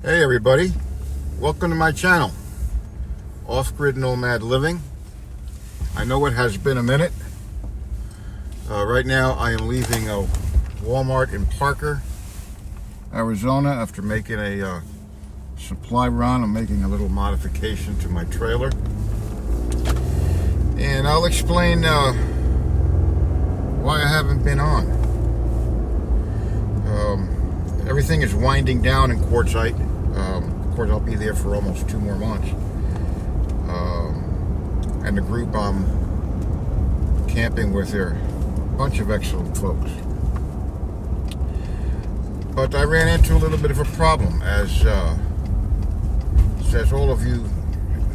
Hey everybody, welcome to my channel, Off-Grid Nomad Living. I know it has been a minute. Right now I am leaving a Walmart in Parker, Arizona after making a supply run. I'm making a little modification to my trailer. And I'll explain why I haven't been on. Everything is winding down in Quartzsite. Of course, I'll be there for almost 2 more months. And the group I'm camping with are a bunch of excellent folks. But I ran into a little bit of a problem, as all of you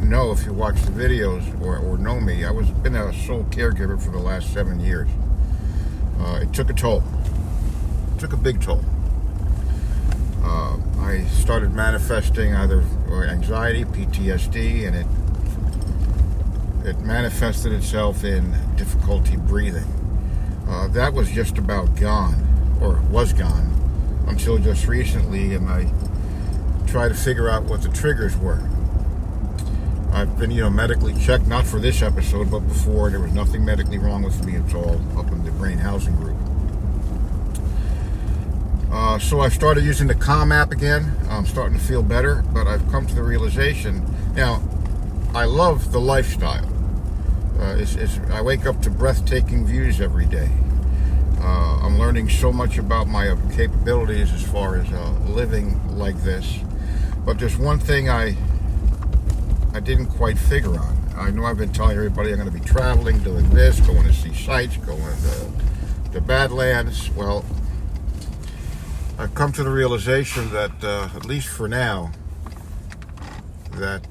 know if you watch the videos or know me. Been a sole caregiver for the last 7 years. It took a toll. It took a big toll. I started manifesting either anxiety, PTSD, and it manifested itself in difficulty breathing. That was just about gone, or was gone, until just recently, and I tried to figure out what the triggers were. I've been, medically checked, not for this episode, but before. There was nothing medically wrong with me at all up in the brain housing group. So I started using the Calm app again. I'm starting to feel better, but I've come to the realization, now, I love the lifestyle. I wake up to breathtaking views every day. I'm learning so much about my capabilities as far as living like this. But there's one thing I didn't quite figure out. I know I've been telling everybody I'm going to be traveling, doing this, going to see sights, going to the Badlands. Well, I've come to the realization that, at least for now, that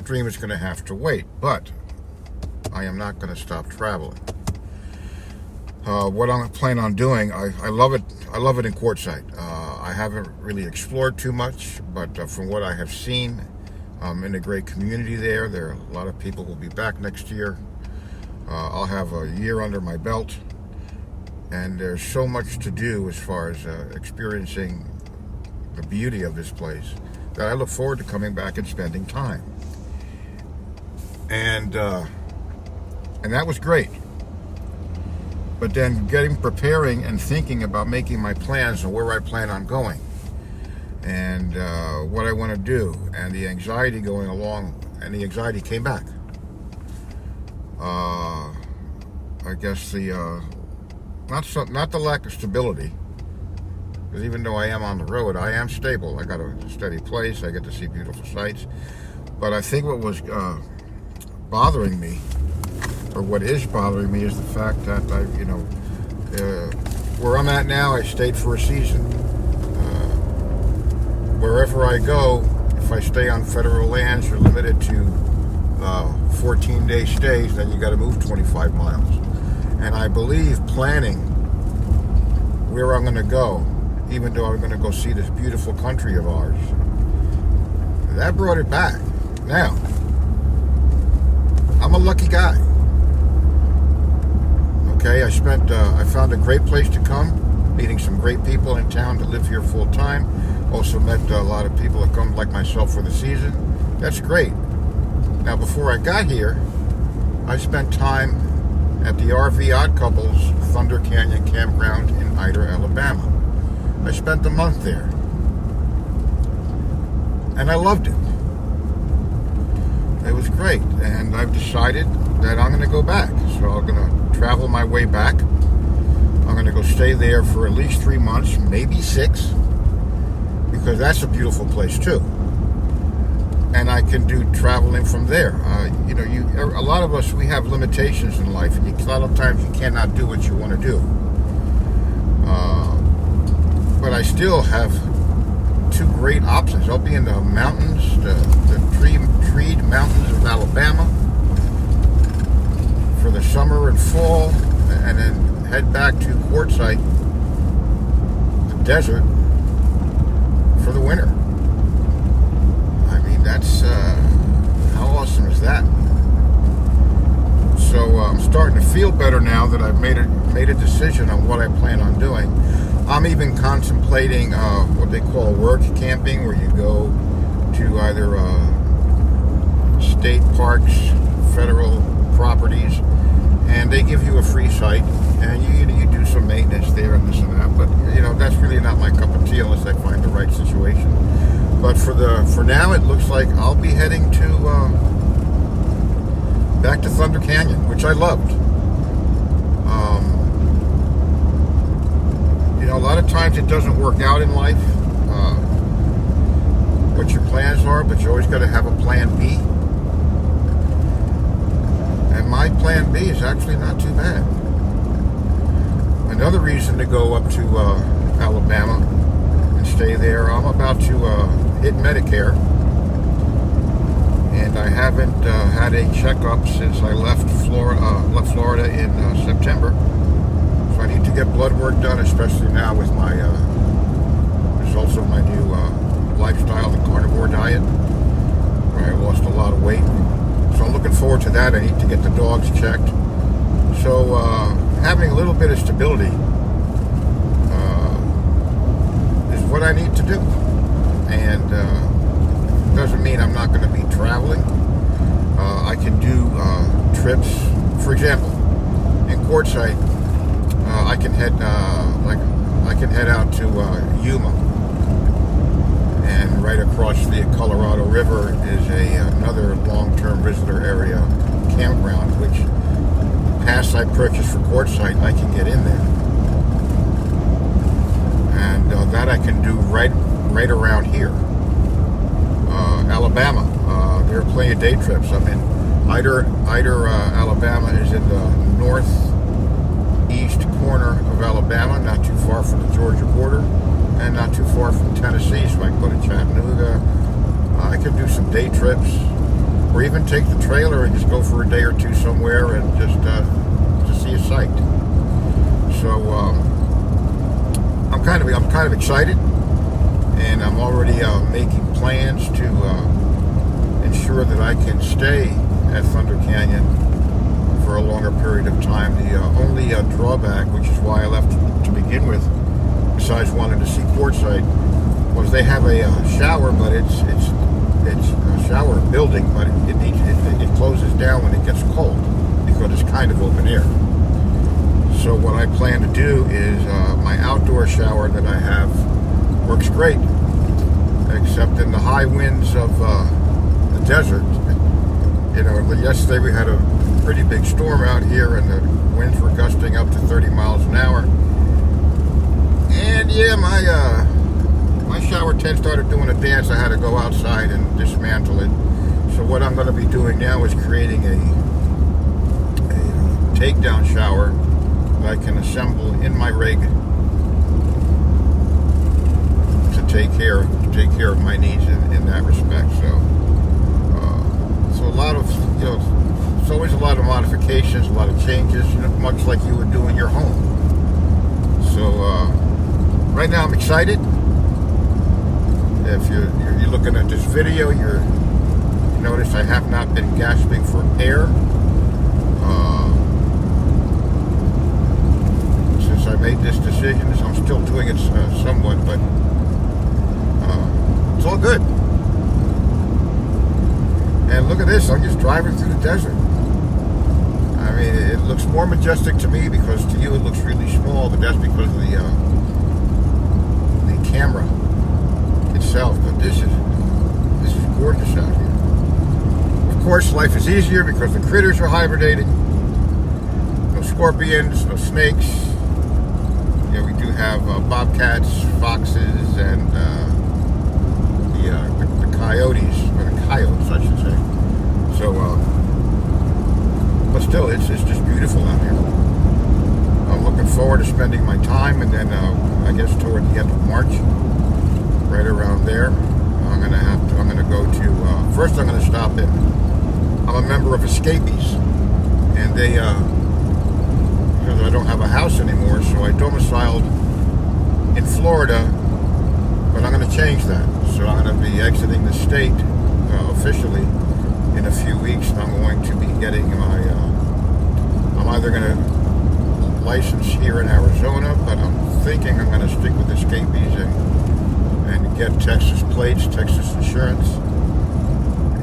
dream is going to have to wait. But I am not going to stop traveling. What I'm planning on doing, I love it. I love it in Quartzsite. I haven't really explored too much, but from what I have seen, I'm in a great community there. There are a lot of people who will be back next year. I'll have a year under my belt. And there's so much to do as far as experiencing the beauty of this place that I look forward to coming back and spending time. And that was great. But then preparing and thinking about making my plans and where I plan on going and what I want to do, and the anxiety going along, and the anxiety came back. I guess not the lack of stability, because even though I am on the road, I am stable. I got a steady place. I get to see beautiful sights. But I think what was bothering me, or what is bothering me, is the fact that where I'm at now, I stayed for a season. Wherever I go, if I stay on federal lands, you're limited to 14-day stays. Then you got to move 25 miles. And I believe planning where I'm going to go, even though I'm going to go see this beautiful country of ours, that brought it back. Now, I'm a lucky guy. Okay, I found a great place to come, meeting some great people in town to live here full time. Also met a lot of people that come like myself for the season. That's great. Now, before I got here, I spent time at the RV Odd Couples Thunder Canyon Campground in Ida, Alabama. I spent a month there. And I loved it. It was great. And I've decided that I'm going to go back. So I'm going to travel my way back. I'm going to go stay there for at least 3 months, maybe 6. Because that's a beautiful place too. And I can do traveling from there. A lot of us, we have limitations in life, and a lot of times you cannot do what you want to do. But I still have 2 great options. I'll be in the mountains, the treed mountains of Alabama for the summer and fall, and then head back to Quartzsite, the desert, for the winter. That's how awesome is that? So I'm starting to feel better now that I've made a decision on what I plan on doing. I'm even contemplating what they call work camping, where you go to either state parks, federal properties, and they give you a free site, and you do some maintenance there and this and that. But that's really not my cup of tea unless I find the right situation. But for now, it looks like I'll be heading to back to Thunder Canyon, which I loved. A lot of times it doesn't work out in life, what your plans are, but you always got to have a plan B. And my plan B is actually not too bad. Another reason to go up to Alabama and stay there, I'm about to hit Medicare, and I haven't had a checkup since I left Florida in September. So I need to get blood work done, especially now with my results of my new lifestyle, the carnivore diet, where I lost a lot of weight. So I'm looking forward to that. I need to get the dogs checked. So having a little bit of stability is what I need to do. And doesn't mean I'm not going to be traveling. I can do trips. For example, in Quartzsite, I can head out to Yuma, and right across the Colorado River is another long-term visitor area campground, which pass I purchased for Quartzsite, I can get in there, and that I can do right around here. Alabama, there are plenty of day trips. I'm in Ider, Alabama is in the northeast corner of Alabama, not too far from the Georgia border, and not too far from Tennessee, so I can go to Chattanooga. I can do some day trips, or even take the trailer and just go for a day or two somewhere and just see a sight. So I'm kind of excited, and I'm already making plans to ensure that I can stay at Thunder Canyon for a longer period of time. The only drawback, which is why I left to begin with, besides wanting to see Quartzsite, was they have a shower, but it's a shower building, but it closes down when it gets cold because it's kind of open air. So what I plan to do is my outdoor shower that I have works great, except in the high winds of the desert. Yesterday we had a pretty big storm out here, and the winds were gusting up to 30 miles an hour. And yeah, my shower tent started doing a dance. I had to go outside and dismantle it. So what I'm going to be doing now is creating a takedown shower that I can assemble in my rig to take care of my needs in that respect. So a lot of it's always a lot of modifications, a lot of changes, much like you would do in your home. So right now I'm excited. If you're looking at this video, you notice I have not been gasping for air since I made this decision. I'm still doing it somewhat, but it's all good. And look at this, I'm just driving through the desert. I mean, it looks more majestic to me because to you it looks really small, but that's because of the camera itself. But this is gorgeous out here. Of course, life is easier because the critters are hibernating. No scorpions, no snakes. We do have bobcats, foxes, and the coyotes, or the coyotes, I should say. So, but still, it's just beautiful out here. I'm looking forward to spending my time, and then I guess toward the end of March, right around there, I'm gonna go to. First, I'm gonna stop in. I'm a member of Escapees, and they, because I don't have a house anymore, so I domiciled in Florida. But I'm going to change that. So I'm going to be exiting the state officially in a few weeks, and I'm going to be getting my. I'm either going to license here in Arizona, but I'm thinking I'm going to stick with escapees and get Texas plates, Texas insurance,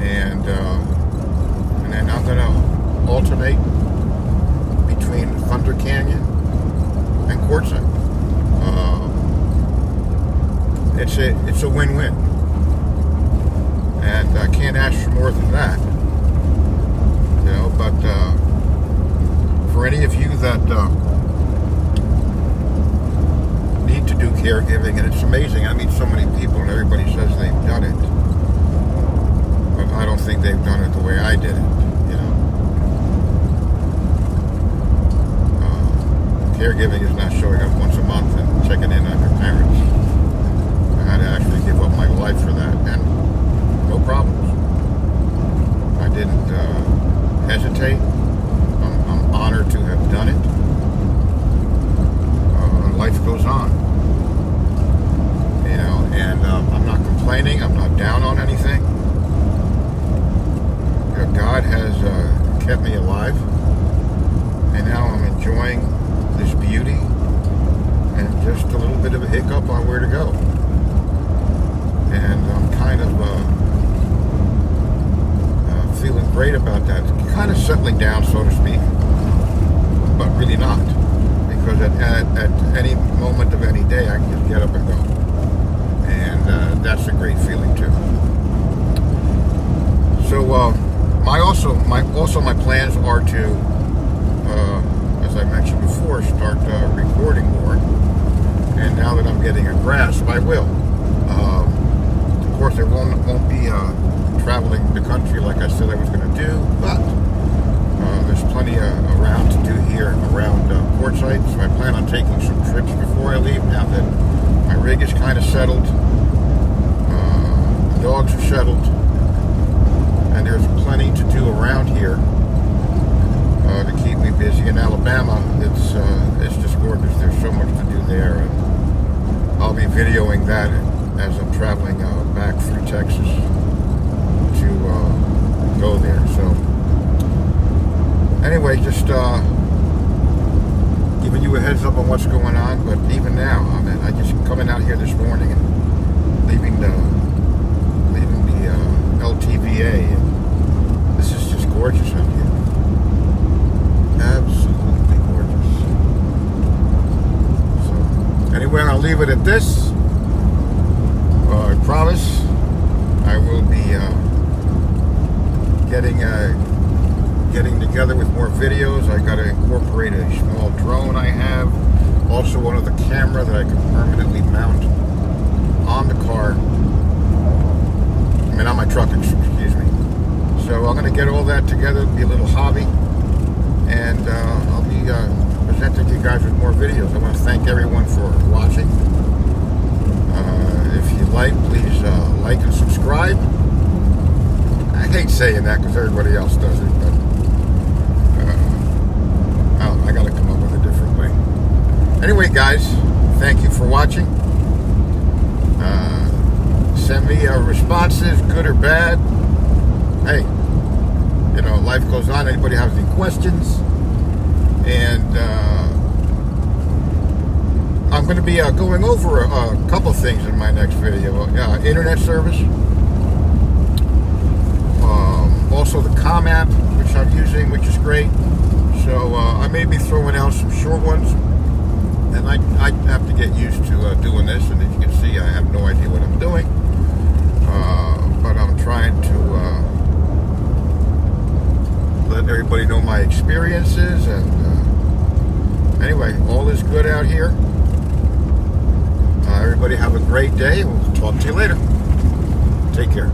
and then I'm going to alternate between Thunder Canyon and Quartzsite. It's a win-win, and I can't ask for more than that. You know, but for any of you that need to do caregiving, and it's amazing, I meet so many people and everybody says they've done it, but I don't think they've done it the way I did it, you know. Caregiving is not showing up once a month and checking in on your parents. I had to actually give up my life for that, and no problems. I didn't hesitate. I'm honored to have done it. Life goes on, you know, and I'm not complaining. I'm not down on anything. You know, God has kept me alive, and now I'm enjoying this beauty and just a little bit of a hiccup on where to go. And I'm kind of feeling great about that. Kind of settling down, so to speak, but really not, because at any moment of any day I can just get up and go, and that's a great feeling too. So my plans are to, as I mentioned before, start recording more. And now that I'm getting a grasp, I will. Of course, I won't be traveling the country like I said I was going to do, but there's plenty around to do here around Quartzsite, so I plan on taking some trips before I leave now that my rig is kind of settled, the dogs are settled, and there's plenty to do around here to keep me busy. In Alabama, it's just gorgeous. There's so much to do there, and I'll be videoing that as I'm traveling back through Texas to go there. So anyway, just giving you a heads up on what's going on. But even now, I just coming out here this morning and leaving the LTVA, and this is just gorgeous out here. Absolutely gorgeous. So anyway, I'll leave it at this. I promise I will be getting together with more videos. I got to incorporate a small drone I have, also one other camera that I can permanently mount on the car. I mean, on my truck, excuse me. So I'm going to get all that together. It'll be a little hobby, and I'll be presenting you guys with more videos. I want to thank everyone for watching. If you like, please like and subscribe. I hate saying that because everybody else does it, but I got to come up with a different way. Anyway, guys, thank you for watching. Send me responses, good or bad. Hey, you know, life goes on. Anybody has any questions? And I'm going to be going over a couple things in my next video. Internet service. Also the COM app, which I'm using, which is great. So I may be throwing out some short ones. And I have to get used to doing this. And as you can see, I have no idea what I'm doing. But I'm trying to let everybody know my experiences. And anyway, all is good out here. Everybody have a great day. We'll talk to you later. Take care.